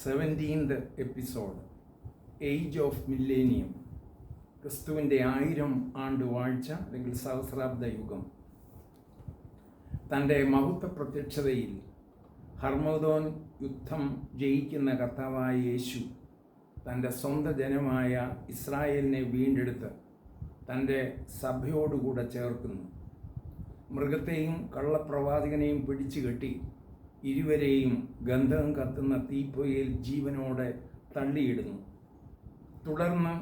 17th episode, age of millennium, ക്രിസ്തുവിൻ്റെ 1000 ആണ്ട് വാഴ്ച അല്ലെങ്കിൽ സഹസ്രാബ്ദ യുഗം. തൻ്റെ മഹത്വ പ്രത്യക്ഷതയിൽ ഹർമോദോൻ യുദ്ധം ജയിക്കുന്ന കർത്താവായ യേശു തൻ്റെ സ്വന്തം ജനമായ ഇസ്രായേലിനെ വീണ്ടെടുത്ത് തൻ്റെ സഭയോടുകൂടെ ചേർക്കുന്നു. മൃഗത്തെയും കള്ളപ്രവാചകനെയും പിടിച്ചു കെട്ടി ഇരുവരെയും ഗന്ധം കത്തുന്ന തീപ്പൊയ്യിൽ ജീവനോടെ തള്ളിയിടുന്നു. തുടർന്ന്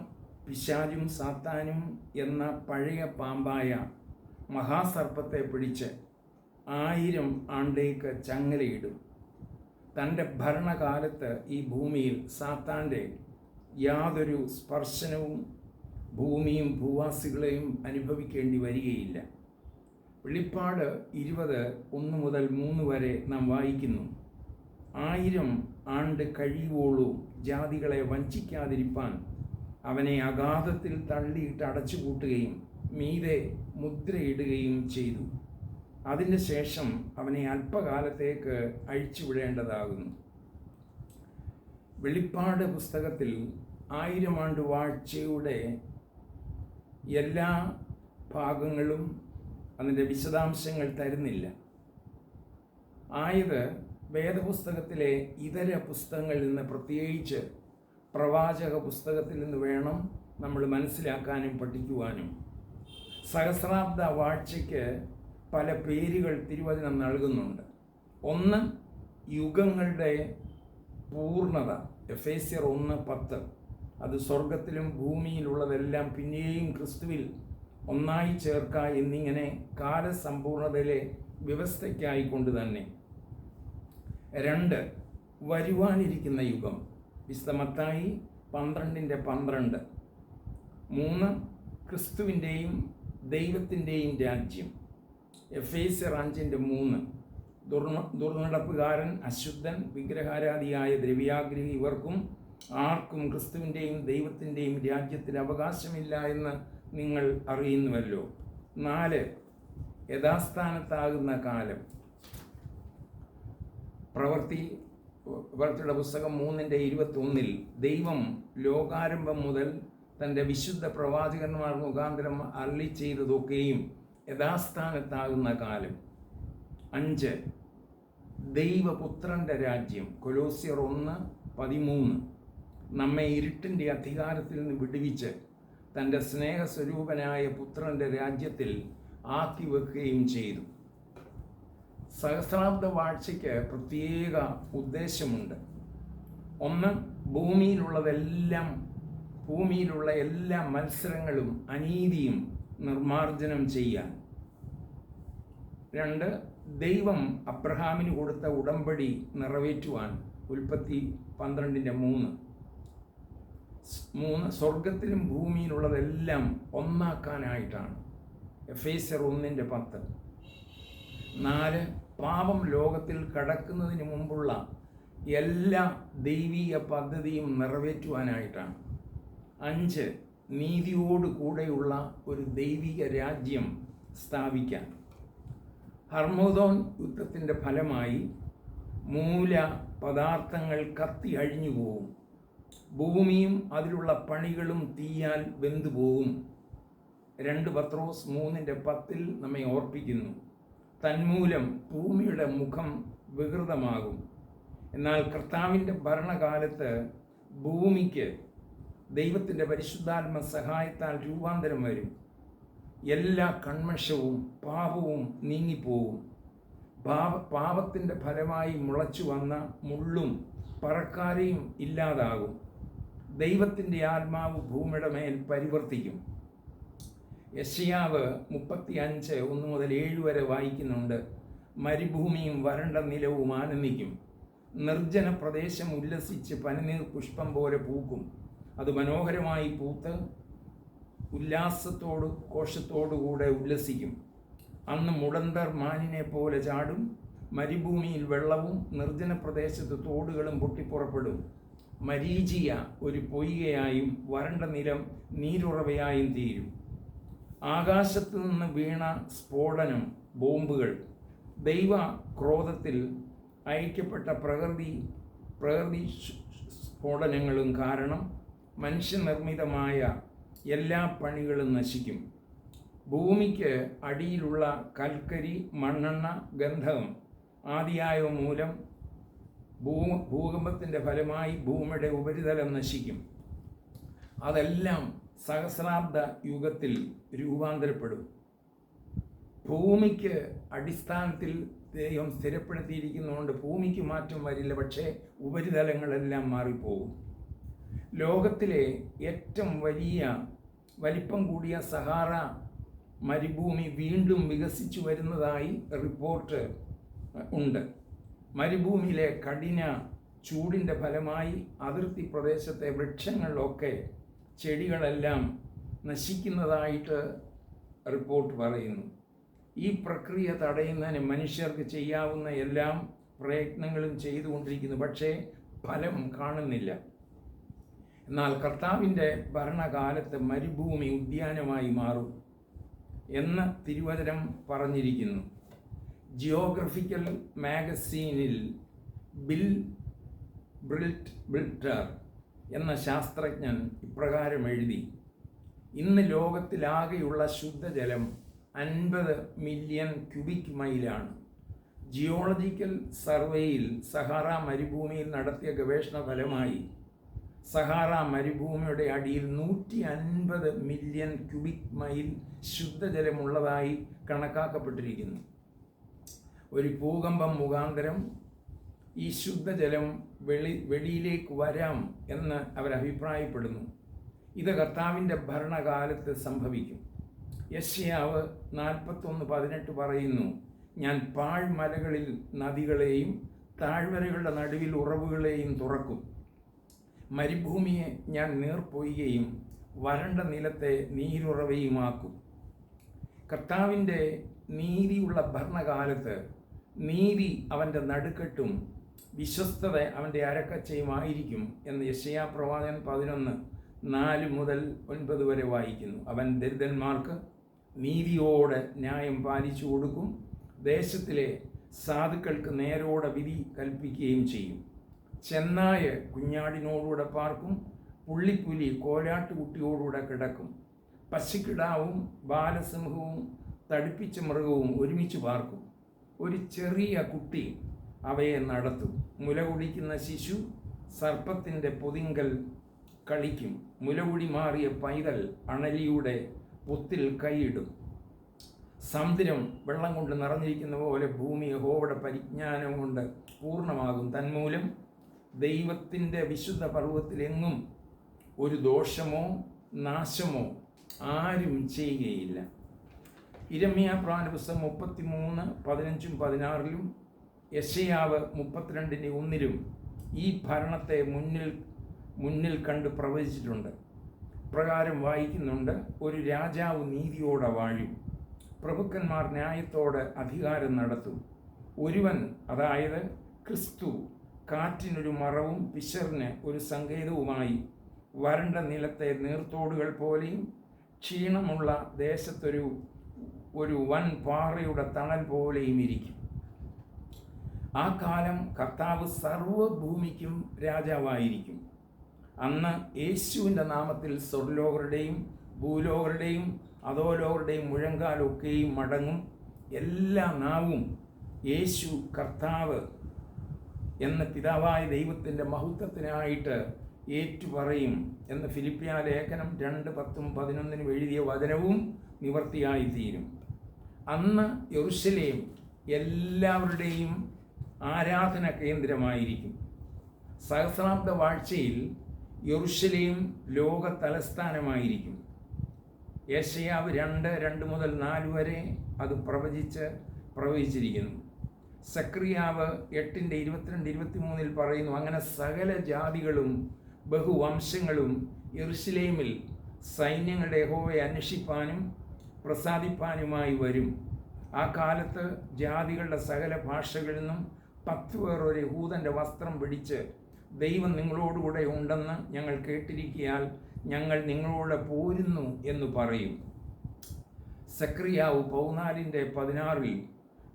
പിശാചും സാത്താനും എന്ന പഴയ പാമ്പായ മഹാസർപ്പത്തെ പിടിച്ച് 1000 ആണ്ടേക്ക് ചങ്ങലയിടും. തൻ്റെ ഭരണകാലത്ത് ഈ ഭൂമിയിൽ സാത്താൻ്റെ യാതൊരു സ്പർശനവും ഭൂമിയും ഭൂവാസികളെയും അനുഭവിക്കേണ്ടി വരികയില്ല. വെളിപ്പാട് 20:1 മുതൽ 3 വരെ നാം വായിക്കുന്നു. 1000 ആണ്ട് കഴിയുവോളും ജാതികളെ വഞ്ചിക്കാതിരിപ്പാൻ അവനെ അഗാധത്തിൽ തള്ളിയിട്ട് അടച്ചുപൂട്ടുകയും മീതെ മുദ്രയിടുകയും ചെയ്തു. അതിന് ശേഷം അവനെ അല്പകാലത്തേക്ക് അഴിച്ചുവിടേണ്ടതാകുന്നു. വെളിപ്പാട് പുസ്തകത്തിൽ 1000 ആണ്ട് വാഴ്ചയുടെ എല്ലാ ഭാഗങ്ങളും അതിൻ്റെ വിശദാംശങ്ങൾ തരുന്നില്ല. ആയത് വേദപുസ്തകത്തിലെ ഇതര പുസ്തകങ്ങളിൽ നിന്ന്, പ്രത്യേകിച്ച് പ്രവാചക പുസ്തകത്തിൽ നിന്ന് വേണം നമ്മൾ മനസ്സിലാക്കാനും പഠിക്കുവാനും. സഹസ്രാബ്ദ വാഴ്ചയ്ക്ക് പല പേരുകൾ തിരുവചനം നൽകുന്നുണ്ട്. ഒന്ന്, യുഗങ്ങളുടെ പൂർണ്ണത. എഫേസ്യർ 1:10. അത് സ്വർഗത്തിലും ഭൂമിയിലുള്ളതെല്ലാം പിന്നെയും ക്രിസ്തുവിൽ ഒന്നായി ചേർക്ക എന്നിങ്ങനെ കാലസമ്പൂർണതയിലെ വ്യവസ്ഥയ്ക്കായിക്കൊണ്ട് തന്നെ. 2, വരുവാനിരിക്കുന്ന യുഗം. വിശുദ്ധ മത്തായി 12:12. 3, ക്രിസ്തുവിൻ്റെയും ദൈവത്തിൻ്റെയും രാജ്യം. എഫേസ്യർ 5:3. ദുർനടപ്പുകാരൻ, അശുദ്ധൻ, വിഗ്രഹാരാധിയായ ദ്രവ്യാഗ്രഹി ഇവർക്കും ആർക്കും ക്രിസ്തുവിൻ്റെയും ദൈവത്തിൻ്റെയും രാജ്യത്തിൽ അവകാശമില്ല എന്ന് നിങ്ങൾ അറിയുന്നുവല്ലോ. 4, യഥാസ്ഥാനത്താകുന്ന കാലം. പ്രവൃത്തിയുടെ പുസ്തകം 3:21 ദൈവം ലോകാരംഭം മുതൽ തൻ്റെ വിശുദ്ധ പ്രവാചകന്മാർ മുഖാന്തരം അരുളി ചെയ്തതൊക്കെയും യഥാസ്ഥാനത്താകുന്ന കാലം. 5, ദൈവപുത്രൻ്റെ രാജ്യം. കൊലോസ്യർ 1:13 നമ്മെ ഇരുട്ടിൻ്റെ അധികാരത്തിൽ നിന്ന് വിടുവിച്ച് തൻ്റെ സ്നേഹസ്വരൂപനായ പുത്രൻ്റെ രാജ്യത്തിൽ ആക്കി വെക്കുകയും ചെയ്തു. സഹസ്രാബ്ദ വാഴ്ചയ്ക്ക് പ്രത്യേക ഉദ്ദേശമുണ്ട്. 1, ഭൂമിയിലുള്ള എല്ലാ മത്സരങ്ങളും അനീതിയും നിർമ്മാർജ്ജനം ചെയ്യാൻ. 2, ദൈവം അബ്രഹാമിന് കൊടുത്ത ഉടമ്പടി നിറവേറ്റുവാൻ. ഉൽപ്പത്തി 12:3. 3, സ്വർഗത്തിലും ഭൂമിയിലുള്ളതെല്ലാം ഒന്നാക്കാനായിട്ടാണ്. എഫേസ്യർ 1:10. 4, പാപം ലോകത്തിൽ കടക്കുന്നതിന് മുമ്പുള്ള എല്ലാ ദൈവീക പദ്ധതിയും നിറവേറ്റുവാനായിട്ടാണ്. 5, നീതിയോട് കൂടെയുള്ള ഒരു ദൈവിക രാജ്യം സ്ഥാപിക്കാൻ. ഹർമോദോൻ യുദ്ധത്തിൻ്റെ ഫലമായി മൂല പദാർത്ഥങ്ങൾ കത്തി അഴിഞ്ഞു പോകും. ഭൂമിയും അതിലുള്ള പണികളും തീയാൽ വെന്തുപോകും. 2 പത്രോസ് 3:10 നമ്മെ ഓർപ്പിക്കുന്നു. തന്മൂലം ഭൂമിയുടെ മുഖം വികൃതമാകും. എന്നാൽ കർത്താവിൻ്റെ ഭരണകാലത്ത് ഭൂമിക്ക് ദൈവത്തിൻ്റെ പരിശുദ്ധാത്മ സഹായത്താൽ രൂപാന്തരം വരും. എല്ലാ കൺമഷവും പാപവും നീങ്ങിപ്പോകും. പാപത്തിൻ്റെ ഫലമായി മുളച്ചു വന്ന മുള്ളും പറക്കാരയും ഇല്ലാതാകും. ദൈവത്തിൻ്റെ ആത്മാവ് ഭൂമിയുടെ മേൽ പരിവർത്തിക്കും. യെശയ്യാവ് 35:1 മുതൽ 7 വരെ വായിക്കുന്നുണ്ട്. മരുഭൂമിയും വരണ്ട നിലവും ആനന്ദിക്കും. നിർജ്ജന പ്രദേശം ഉല്ലസിച്ച് പനിനീർ പുഷ്പം പോലെ പൂക്കും. അത് മനോഹരമായി പൂത്ത് ഘോഷത്തോടുകൂടെ ഉല്ലസിക്കും. അന്ന് മുടന്തർ മാനിനെ പോലെ ചാടും. മരുഭൂമിയിൽ വെള്ളവും നിർജ്ജന പ്രദേശത്ത് തോടുകളും പൊട്ടിപ്പുറപ്പെടും. മരീചിയ ഒരു പൊയ്കയായും വരണ്ട നിലം നീരുറവയായും തീരും. ആകാശത്തു നിന്ന് വീണ സ്ഫോടനം, ബോംബുകൾ, ദൈവ ക്രോധത്തിൽ അയക്കപ്പെട്ട പ്രകൃതി സ്ഫോടനങ്ങളും കാരണം മനുഷ്യനിർമ്മിതമായ എല്ലാ പണികളും നശിക്കും. ഭൂമിക്ക് അടിയിലുള്ള കൽക്കരി, മണ്ണെണ്ണ, ഗന്ധകം ആദിയായവ മൂലം ഭൂകമ്പത്തിൻ്റെ ഫലമായി ഭൂമിയുടെ ഉപരിതലം നശിക്കും. അതെല്ലാം സഹസ്രാബ്ദ യുഗത്തിൽ രൂപാന്തരപ്പെടും. ഭൂമിക്ക് അടിസ്ഥാനത്തിൽ ദൈവം സ്ഥിരപ്പെടുത്തിയിരിക്കുന്നതുകൊണ്ട് ഭൂമിക്ക് മാറ്റം വരില്ല, പക്ഷേ ഉപരിതലങ്ങളെല്ലാം മാറിപ്പോകും. ലോകത്തിലെ ഏറ്റവും വലിപ്പം കൂടിയ സഹാറ മരുഭൂമി വീണ്ടും വികസിച്ചു വരുന്നതായി റിപ്പോർട്ട് ഉണ്ട്. മരുഭൂമിയിലെ കഠിന ചൂടിൻ്റെ ഫലമായി അതിർത്തി പ്രദേശത്തെ വൃക്ഷങ്ങളിലൊക്കെ ചെടികളെല്ലാം നശിക്കുന്നതായിട്ട് റിപ്പോർട്ട് പറയുന്നു. ഈ പ്രക്രിയ തടയുന്നതിന് മനുഷ്യർക്ക് ചെയ്യാവുന്ന എല്ലാ പ്രയത്നങ്ങളും ചെയ്തുകൊണ്ടിരിക്കുന്നു, പക്ഷേ ഫലം കാണുന്നില്ല. എന്നാൽ കർത്താവിൻ്റെ ഭരണകാലത്ത് മരുഭൂമി ഉദ്യാനമായി മാറും എന്ന് തിരുവചനം പറഞ്ഞിരിക്കുന്നു. ജിയോഗ്രഫിക്കൽ മാഗസീനിൽ ബിൽ ബ്രിൽറ്റർ എന്ന ശാസ്ത്രജ്ഞൻ ഇപ്രകാരം എഴുതി: ഇന്ന് ലോകത്തിലാകെയുള്ള ശുദ്ധജലം 50 മില്യൺ ക്യൂബിക് മൈലാണ്. ജിയോളജിക്കൽ സർവേയിൽ സഹാറ മരുഭൂമിയിൽ നടത്തിയ ഗവേഷണ ഫലമായി സഹാറ മരുഭൂമിയുടെ അടിയിൽ 150 മില്യൺ ക്യൂബിക് മൈൽ ശുദ്ധജലമുള്ളതായി കണക്കാക്കപ്പെട്ടിരിക്കുന്നു. ഒരു ഭൂകമ്പം മുഖാന്തരം ഈ ശുദ്ധജലം വെളിയിലേക്ക് വരാം എന്ന് അവർ അഭിപ്രായപ്പെടുന്നു. ഇത് കർത്താവിൻ്റെ ഭരണകാലത്ത് സംഭവിക്കും. യെശയ്യാവ് 41:18 പറയുന്നു: ഞാൻ പാഴ്മലകളിൽ നദികളെയും താഴ്വരകളുടെ നടുവിൽ ഉറവുകളെയും തുറക്കും. മരുഭൂമിയെ ഞാൻ നീർപ്പൊയ്കയും വരണ്ട നിലത്തെ നീരുറവയുമാക്കും. കർത്താവിൻ്റെ നീതിയുള്ള ഭരണകാലത്ത് നീതി അവൻ്റെ നടുക്കെട്ടും വിശ്വസ്തത അവൻ്റെ അരക്കച്ചയുമായിരിക്കും എന്ന് യെശയ്യാ പ്രവാചകൻ 11:4-9 വരെ വായിക്കുന്നു. അവൻ ദരിദ്രന്മാർക്ക് നീതിയോടെ ന്യായം പാലിച്ചു കൊടുക്കും. ദേശത്തിലെ സാധുക്കൾക്ക് നേരോടെ വിധി കൽപ്പിക്കുകയും ചെയ്യും. ചെന്നായ കുഞ്ഞാടിനോടുകൂടെ പാർക്കും, പുള്ളിപ്പുലി കോലാട്ടുകുട്ടിയോടുകൂടെ കിടക്കും. പശുക്കിടാവും ബാലസിംഹവും തടിപ്പിച്ച മൃഗവും ഒരുമിച്ച് പാർക്കും. ഒരു ചെറിയ കുട്ടി അവയെ നടത്തും. മുല കുടിക്കുന്ന ശിശു സർപ്പത്തിൻ്റെ പൊതിങ്കൽ കളിക്കും. മുലകുടി മാറിയ പൈതൽ അണലിയുടെ പൊത്തിൽ കൈയിടും. സമുദ്രം വെള്ളം കൊണ്ട് നിറഞ്ഞിരിക്കുന്ന പോലെ ഭൂമി യഹോവയുടെ പരിജ്ഞാനം കൊണ്ട് പൂർണ്ണമാകും. തന്മൂലം ദൈവത്തിൻ്റെ വിശുദ്ധ പർവ്വതത്തിലെങ്ങും ഒരു ദോഷമോ നാശമോ ആരും ചെയ്യുകയില്ല. ഇരമ്യാ പ്രവാചക പുസ്തകം 33:15-16 യെശയ്യാവ് 32:1 ഈ ഭരണത്തെ മുന്നിൽ കണ്ട് പ്രവചിച്ചിട്ടുണ്ട്. പ്രകാരം വായിക്കുന്നുണ്ട്: ഒരു രാജാവ് നീതിയോടെ വാഴും, പ്രഭുക്കന്മാർ ന്യായത്തോടെ അധികാരം നടത്തും. ഒരുവൻ, അതായത് ക്രിസ്തു, കാറ്റിനൊരു മറവും പിശറിന് ഒരു സങ്കേതവുമായി വരണ്ട നിലത്തെ നീർത്തോടുകൾ പോലെയും ക്ഷീണമുള്ള ദേശത്തൊരു വൻ പാറയുടെ തണൽ പോലെയും ഇരിക്കും. ആ കാലം കർത്താവ് സർവ്വഭൂമിക്കും രാജാവായിരിക്കും. അന്ന് യേശുവിൻ്റെ നാമത്തിൽ സ്വർലോകരുടെയും ഭൂലോകരുടെയും അധോലോകരുടെയും മുഴങ്കാലൊക്കെയും മടങ്ങും. എല്ലാ നാവും യേശു കർത്താവ് എന്ന് പിതാവായ ദൈവത്തിൻ്റെ മഹത്വത്തിനായിട്ട് ഏറ്റുപറയും എന്ന് ഫിലിപ്പിയ ലേഖനം 2:10-11 എഴുതിയ വചനവും നിവർത്തിയായിത്തീരും. അന്ന് യെരൂശലേം എല്ലാവരുടെയും ആരാധന കേന്ദ്രമായിരിക്കും. സഹസ്രാബ്ദ വാഴ്ചയിൽ യെരൂശലേം ലോക തലസ്ഥാനമായിരിക്കും. യെശയ്യാവ് 2:2-4 വരെ അത് പ്രവചിച്ചിരിക്കുന്നു. സക്രിയാവ് 8:22-23 പറയുന്നു: അങ്ങനെ സകല ജാതികളും ബഹുവംശങ്ങളും യെരൂശലേമിൽ സൈന്യങ്ങളുടെ യഹോവയെ അന്വേഷിപ്പാനും പ്രസാദിപ്പാനുമായി വരും. ആ കാലത്ത് ജാതികളുടെ സകല ഭാഷകളിൽ നിന്നും 10 പേർ ഒരു യഹൂദൻ്റെ വസ്ത്രം പിടിച്ച്, ദൈവം നിങ്ങളോടുകൂടെ ഉണ്ടെന്ന് ഞങ്ങൾ കേട്ടിരിക്കയാൽ ഞങ്ങൾ നിങ്ങളോട് പോരുന്നു എന്ന് പറയും. സക്രിയാവ് 14:16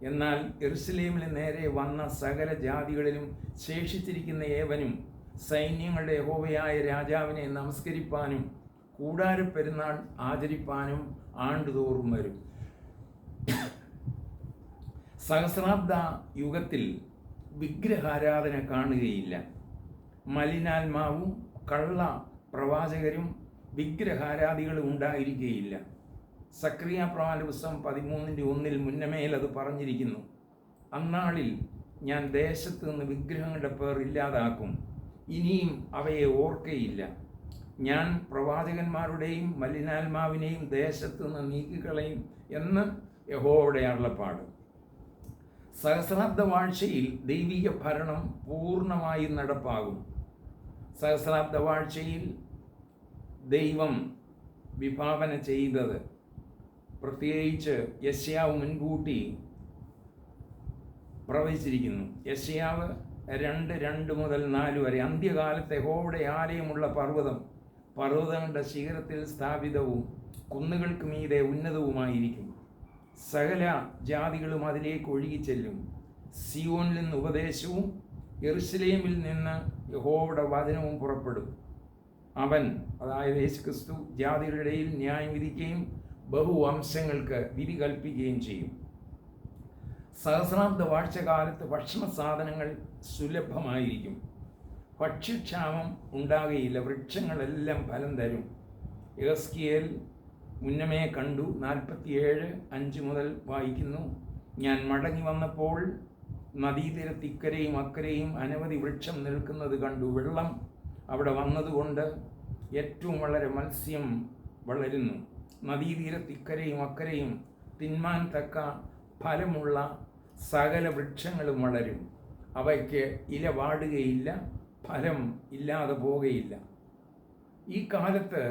എന്നാൽ യെരൂശലേമിന് നേരെ വന്ന സകല ജാതികളിലും ശേഷിച്ചിരിക്കുന്ന ഏവനും സൈന്യങ്ങളുടെ യഹോവയായ രാജാവിനെ നമസ്കരിപ്പാനും കൂടാര പെരുന്നാൾ ആചരിപ്പാനും ആണ്ടുതോറും വരും. സഹസ്രാബ്ദ യുഗത്തിൽ വിഗ്രഹാരാധന കാണുകയില്ല. മലിനാത്മാവും കള്ള പ്രവാചകരും വിഗ്രഹാരാധികളും ഉണ്ടായിരിക്കുകയില്ല. സക്രിയ പ്രവാചക പുസ്തകം 13:1 മുന്നമേൽ അത് പറഞ്ഞിരിക്കുന്നു. അന്നാളിൽ ഞാൻ ദേശത്ത് നിന്ന് വിഗ്രഹങ്ങളുടെ പേർ ഇല്ലാതാക്കും, ഇനിയും അവയെ ഓർക്കയില്ല. ഞാൻ പ്രവാചകന്മാരുടെയും മലിനാത്മാവിനെയും ദേശത്ത് നിന്ന് നീക്കിക്കളയും എന്ന് യഹോവയുടെ അരുളപ്പാട്. സഹസ്രാബ്ദ വാഴ്ചയിൽ ദൈവിക ഭരണം പൂർണ്ണമായി നടപ്പാകും. സഹസ്രാബ്ദ വാഴ്ചയിൽ ദൈവം വിഭാവന ചെയ്തത് പ്രത്യേകിച്ച് യെശയ്യാവ് മുൻകൂട്ടി പ്രവചിച്ചിരിക്കുന്നു. യെശയ്യാവ് 2:2-4 വരെ, അന്ത്യകാലത്തെ യഹോവയുടെ ആലയമുള്ള പർവ്വതങ്ങളുടെ ശിഖരത്തിൽ സ്ഥാപിതവും കുന്നുകൾക്ക് മീതെ ഉന്നതവുമായിരിക്കും. സകല ജാതികളും അതിലേക്ക് ഒഴുകിച്ചെല്ലും. സിയോനിൽ നിന്ന് ഉപദേശവും യെരുശലേമിൽ നിന്ന് യഹോവയുടെ വചനവും പുറപ്പെടും. അവൻ, അതായത് യേശുക്രിസ്തു, ജാതികളുടെ ഇടയിൽ ന്യായം വിധിക്കുകയും ബഹുവംശങ്ങൾക്ക് വിധി കൽപ്പിക്കുകയും ചെയ്യും. സഹസ്രാബ്ദ വാഴ്ചകാലത്ത് ഭക്ഷണ സാധനങ്ങൾ സുലഭമായിരിക്കും. ഭക്ഷ്യക്ഷാമം ഉണ്ടാകുകയില്ല. വൃക്ഷങ്ങളെല്ലാം ഫലം തരും. യെഹെസ്കേൽ മുന്നമേ കണ്ടു. 47:5 മുതൽ വായിക്കുന്നു. ഞാൻ മടങ്ങി വന്നപ്പോൾ നദീതീരത്ത് ഇക്കരെയും അക്കരെയും അനവധി വൃക്ഷം നിൽക്കുന്നത് കണ്ടു. വെള്ളം അവിടെ വന്നതുകൊണ്ട് ഏറ്റവും വളരെ മത്സ്യം വളരുന്നു. നദീതീരത്ത് ഇക്കരെയും അക്കരെയും തിന്മാൻ തക്ക ഫലമുള്ള സകല വൃക്ഷങ്ങളും വളരും. അവയ്ക്ക് ഇല വാടുകയില്ല, ഫലം ഇല്ലാതെ പോകുകയില്ല. ഈ കാലത്ത്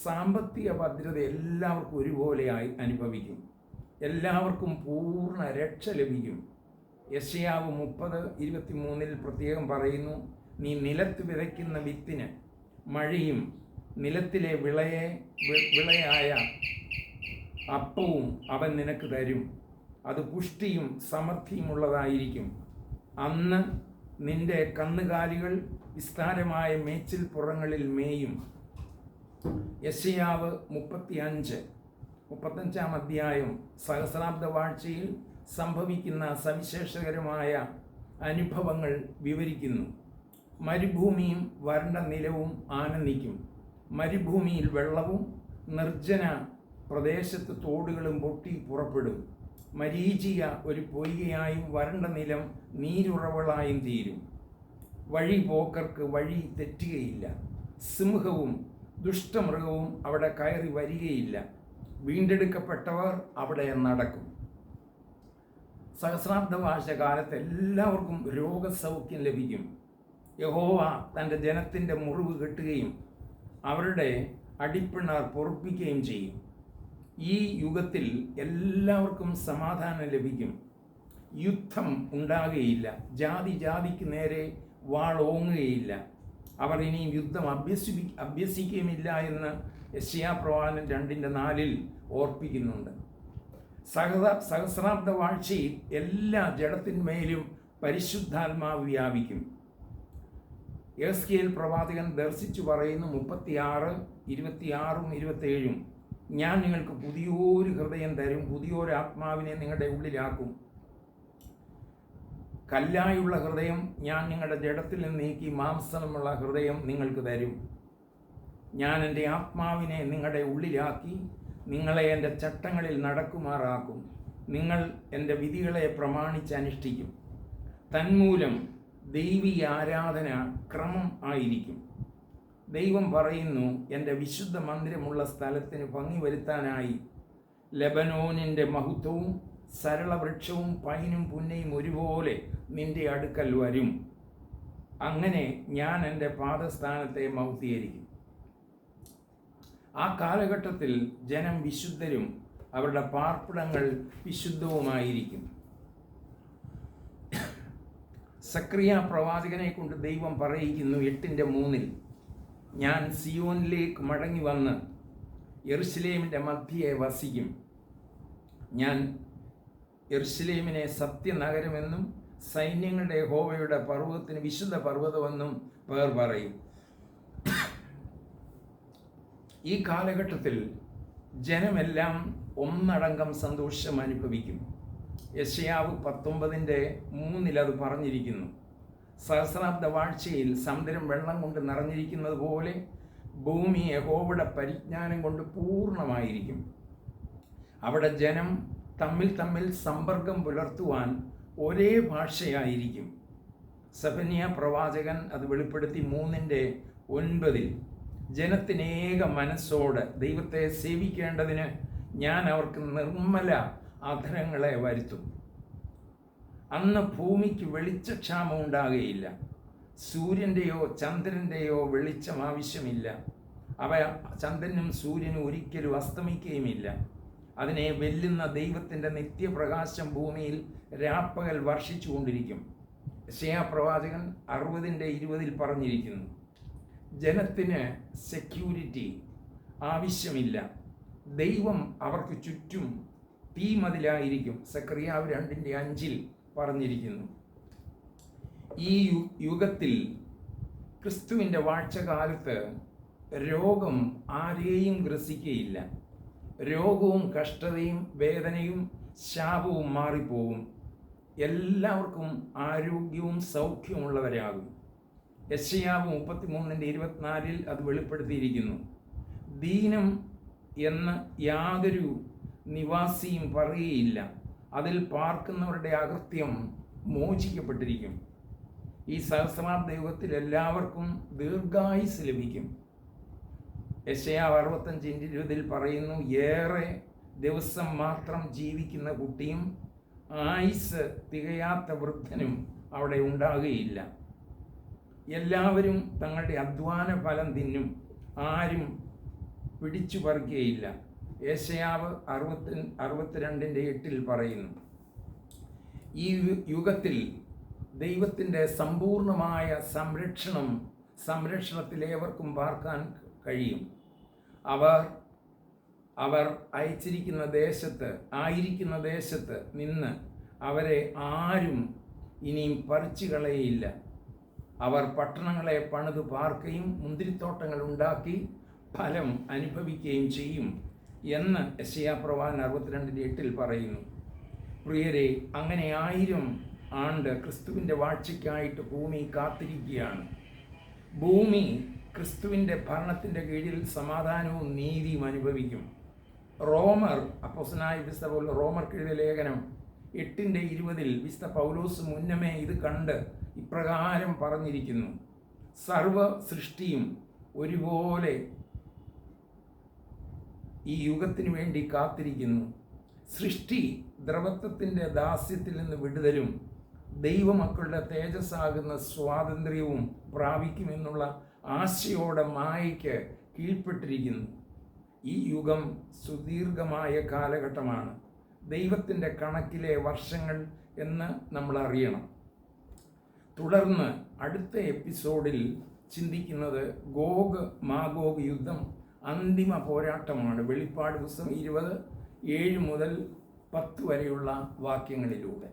സാമ്പത്തിക ഭദ്രത എല്ലാവർക്കും ഒരുപോലെയായി അനുഭവിക്കും. എല്ലാവർക്കും പൂർണ്ണ രക്ഷ ലഭിക്കും. യെശയ്യാവ് 30:23 പ്രത്യേകം പറയുന്നു, നീ നിലത്ത് വിതയ്ക്കുന്ന വിത്തിന് മഴയും നിലത്തിലെ വിളയായ അപ്പവും അവൻ നിനക്ക് തരും. അത് പുഷ്ടിയും സമൃദ്ധിയുമുള്ളതായിരിക്കും. അന്ന് നിന്റെ കന്നുകാലികൾ വിസ്താരമായ മേച്ചിൽ പുറങ്ങളിൽ മേയും. യെശയ്യാവ് 35 അധ്യായം സഹസ്രാബ്ദ വാഴ്ചയിൽ സംഭവിക്കുന്ന സവിശേഷകരമായ അനുഭവങ്ങൾ വിവരിക്കുന്നു. മരുഭൂമിയും വരണ്ട നിലവും ആനന്ദിക്കും. മരുഭൂമിയിൽ വെള്ളവും നിർജ്ജന പ്രദേശത്ത് തോടുകളും പൊട്ടി പുറപ്പെടും. മരീചിക ഒരു പൊയ്കയായും വരണ്ട നിലം നീരുറവളായും തീരും. വഴി പോക്കർക്ക് വഴി തെറ്റുകയില്ല. സിംഹവും ദുഷ്ടമൃഗവും അവിടെ കയറി വരികയില്ല. വീണ്ടെടുക്കപ്പെട്ടവർ അവിടെ നടക്കും. സഹസ്രാബ്ദ വാഴ്ചകാലത്ത് എല്ലാവർക്കും രോഗസൗഖ്യം ലഭിക്കും. യഹോവ തൻ്റെ ജനത്തിൻ്റെ മുറിവ് കെട്ടുകയും അവരുടെ അടിപ്പിണർ പൊറുപ്പിക്കുകയും ചെയ്യും. ഈ യുഗത്തിൽ എല്ലാവർക്കും സമാധാനം ലഭിക്കും. യുദ്ധം ഉണ്ടാകുകയില്ല. ജാതി ജാതിക്ക് നേരെ വാളോങ്ങുകയില്ല. അവർ ഇനിയും യുദ്ധം അഭ്യസിക്കുകയുമില്ല എന്ന് യെശയ്യാ പ്രവാചകൻ 2:4 ഓർപ്പിക്കുന്നുണ്ട്. സഹസ്രാബ്ദ വാഴ്ചയിൽ എല്ലാ ജഡത്തിന്മേലും പരിശുദ്ധാത്മാവ് വ്യാപിക്കും. യെഹെസ്കേൽ പ്രവാചകൻ ദർശിച്ചു പറയുന്നു 36:26-27, ഞാൻ നിങ്ങൾക്ക് പുതിയൊരു ഹൃദയം തരും, പുതിയൊരു ആത്മാവിനെ നിങ്ങളുടെ ഉള്ളിലാക്കും. കല്ലായുള്ള ഹൃദയം ഞാൻ നിങ്ങളുടെ ജഡത്തിൽ നിന്ന് നീക്കി മാംസമുള്ള ഹൃദയം നിങ്ങൾക്ക് തരും. ഞാൻ എൻ്റെ ആത്മാവിനെ നിങ്ങളുടെ ഉള്ളിലാക്കി നിങ്ങളെ എൻ്റെ ചട്ടങ്ങളിൽ നടക്കുമാറാക്കും. നിങ്ങൾ എൻ്റെ വിധികളെ പ്രമാണിച്ച് അനുഷ്ഠിക്കും. തന്മൂലം ദൈവിക ആരാധന ക്രമം ആയിരിക്കും. ദൈവം പറയുന്നു, എൻ്റെ വിശുദ്ധ മന്ദിരമുള്ള സ്ഥലത്തിന് ഭംഗി വരുത്താനായി ലെബനോനിൻ്റെ മഹത്വവും സരളവൃക്ഷവും പൈനും പുന്നയും ഒരുപോലെ നിന്റെ അടുക്കൽ വരും. അങ്ങനെ ഞാൻ എൻ്റെ പാദസ്ഥാനത്തെ മഹത്വീകരിക്കും. ആ കാലഘട്ടത്തിൽ ജനം വിശുദ്ധരും അവരുടെ പാർപ്പിടങ്ങൾ വിശുദ്ധവുമായിരിക്കും. സക്രിയ പ്രവാചകനെ കൊണ്ട് ദൈവം പറയിക്കുന്നു 8:3, ഞാൻ സിയോനിലേക്ക് മടങ്ങി വന്ന് യെരുശലേമിൻ്റെ മധ്യയെ വസിക്കും. ഞാൻ യെരുശലേമിനെ സത്യനഗരമെന്നും സൈന്യങ്ങളുടെ യഹോവയുടെ പർവ്വതത്തിന് വിശുദ്ധ പർവ്വതമെന്നും പേർ പറയും. ഈ കാലഘട്ടത്തിൽ ജനമെല്ലാം ഒന്നടങ്കം സന്തോഷം അനുഭവിക്കും. യെശയ്യാവ് 19:3 അത് പറഞ്ഞിരിക്കുന്നു. സഹസ്രാബ്ദ വാഴ്ചയിൽ സമുദ്രം വെള്ളം കൊണ്ട് നിറഞ്ഞിരിക്കുന്നത് പോലെ ഭൂമി യഹോവയുടെ പരിജ്ഞാനം കൊണ്ട് പൂർണ്ണമായിരിക്കും. അവിടെ ജനം തമ്മിൽ സമ്പർക്കം പുലർത്തുവാൻ ഒരേ ഭാഷയായിരിക്കും. സെഫന്യ പ്രവാചകൻ അത് വെളിപ്പെടുത്തി 3:9 ജനത്തിനേക മനസ്സോട് ദൈവത്തെ സേവിക്കേണ്ടതിന് ഞാൻ അവർക്ക് നിർമ്മല അധരങ്ങളെ വരുത്തും. അന്ന് ഭൂമിക്ക് വെളിച്ചക്ഷാമം ഉണ്ടാകുകയില്ല. സൂര്യൻ്റെയോ ചന്ദ്രൻ്റെയോ വെളിച്ചം ആവശ്യമില്ല. ചന്ദ്രനും സൂര്യനും ഒരിക്കലും അസ്തമിക്കുകയുമില്ല. അതിനെ വെല്ലുന്ന ദൈവത്തിൻ്റെ നിത്യപ്രകാശം ഭൂമിയിൽ രാപ്പകൽ വർഷിച്ചു കൊണ്ടിരിക്കും. യെശയ്യാ പ്രവാചകൻ 60:20 പറഞ്ഞിരിക്കുന്നു. ജനത്തിന് സെക്യൂരിറ്റി ആവശ്യമില്ല. ദൈവം അവർക്ക് ചുറ്റും തീമതിലായിരിക്കും. സെക്കറിയാവ് 2:5 പറഞ്ഞിരിക്കുന്നു. ഈ യുഗത്തിൽ ക്രിസ്തുവിൻ്റെ വാഴ്ചകാലത്ത് രോഗം ആരെയും ഗ്രസിക്കുകയില്ല. രോഗവും കഷ്ടതയും വേദനയും ശാപവും മാറിപ്പോവും. എല്ലാവർക്കും ആരോഗ്യവും സൗഖ്യമുള്ളവരാകും. യെശയ്യാവ് 33:24 അത് വെളിപ്പെടുത്തിയിരിക്കുന്നു. ദീനം എന്ന് യാതൊരു നിവാസിയും പറയുകയില്ല. അതിൽ പാർക്കുന്നവരുടെ അകൃത്യം മോചിക്കപ്പെട്ടിരിക്കും. ഈ സഹസ്രാബ്ദ യുഗത്തിൽ എല്ലാവർക്കും ദീർഘായുസ് ലഭിക്കും. യെശയ്യാവ് 65:20 പറയുന്നു, ഏറെ ദിവസം മാത്രം ജീവിക്കുന്ന കുട്ടിയും ആയുസ് തികയാത്ത വൃദ്ധനും അവിടെ ഉണ്ടാകുകയില്ല. എല്ലാവരും തങ്ങളുടെ അധ്വാന ഫലം തിന്നും, ആരും പിടിച്ചു പറിക്കുകയില്ല. യെശയ്യാവ് 62:8 പറയുന്നു. ഈ യുഗത്തിൽ ദൈവത്തിൻ്റെ സമ്പൂർണമായ സംരക്ഷണത്തിൽ ഏവർക്കും പാർക്കാൻ കഴിയും. അവർ ആയിരിക്കുന്ന ദേശത്ത് നിന്ന് അവരെ ആരും ഇനിയും പറിച്ചു കളയില്ല. അവർ പട്ടണങ്ങളെ പണിത് പാർക്കുകയും മുന്തിരിത്തോട്ടങ്ങൾ ഉണ്ടാക്കി ഫലം അനുഭവിക്കുകയും ചെയ്യും എന്ന് യെശയ്യാ പ്രവാചകൻ 62:8 പറയുന്നു. പ്രിയരെ, അങ്ങനെ 1000 ആണ്ട് ക്രിസ്തുവിൻ്റെ വാഴ്ചയ്ക്കായിട്ട് ഭൂമി കാത്തിരിക്കുകയാണ്. ഭൂമി ക്രിസ്തുവിൻ്റെ ഭരണത്തിൻ്റെ കീഴിൽ സമാധാനവും നീതിയും അനുഭവിക്കും. അപ്പോസ്തലനായ വിശുദ്ധ റോമർക്കെഴുതിയ ലേഖനം 8:20 വിശുദ്ധ പൗലോസ് മുന്നമേ ഇത് കണ്ട് ഇപ്രകാരം പറഞ്ഞിരിക്കുന്നു: സർവ സൃഷ്ടിയും ഒരുപോലെ ഈ യുഗത്തിനു വേണ്ടി കാത്തിരിക്കുന്നു. സൃഷ്ടി ദ്രവത്വത്തിൻ്റെ ദാസ്യത്തിൽ നിന്ന് വിടുതലും ദൈവമക്കളുടെ തേജസ്സാകുന്ന സ്വാതന്ത്ര്യവും പ്രാപിക്കുമെന്നുള്ള ആശയോടെ മായയ്ക്ക് കീഴ്പ്പെട്ടിരിക്കുന്നു. ഈ യുഗം സുദീർഘമായ കാലഘട്ടമാണ്. ദൈവത്തിൻ്റെ കണക്കിലെ വർഷങ്ങൾ എന്ന് നമ്മൾ അറിയണം. തുടർന്ന് അടുത്ത എപ്പിസോഡിൽ ചിന്തിക്കുന്നത് ഗോഗ് മാഗോഗ് യുദ്ധം അന്തിമ പോരാട്ടമാണ്. വെളിപ്പാട് പുസ്തകം 20:7 മുതൽ 10 വരെയുള്ള വാക്യങ്ങളിലൂടെ.